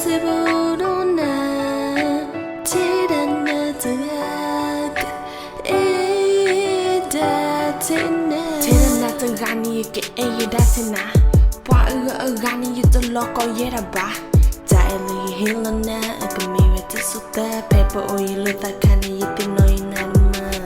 possible don't know didn't to Gani get a dasina. Why Gani is the local yet a bra. Daily Helena, a community so that paper or you look that kind of you think no in a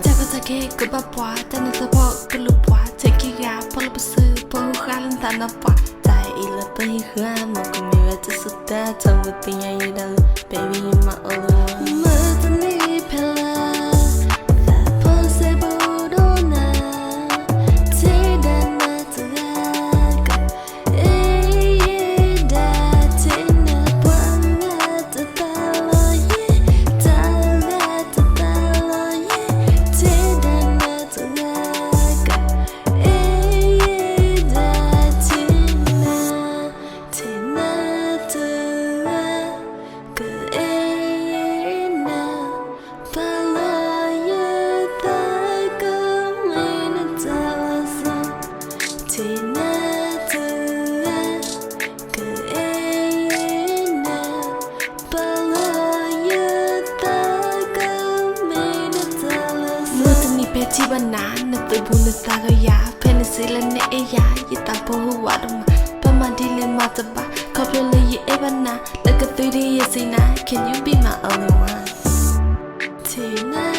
Takatake, good papa, then it's about Kulupwa, taking out Polapusu, Pohalan than a pot. Die illa pay gram, a community so that I would think I eat a baby in my other one. Mutiny pillar. Banana, the Bundesliga, penicillin, Yitapo, Wadam, Pamadil and Mataba, Copula, Ebana, like a 30 years in I, can you be my only one? Tina.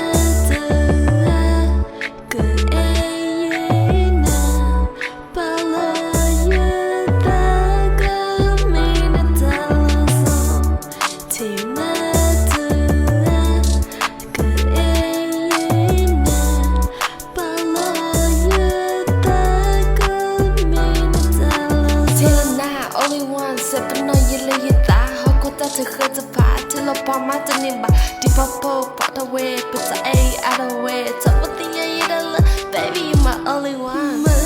To her to part till upon my dinner, deep up, part away, put the A out of way. It's everything I eat, baby, you're my only one.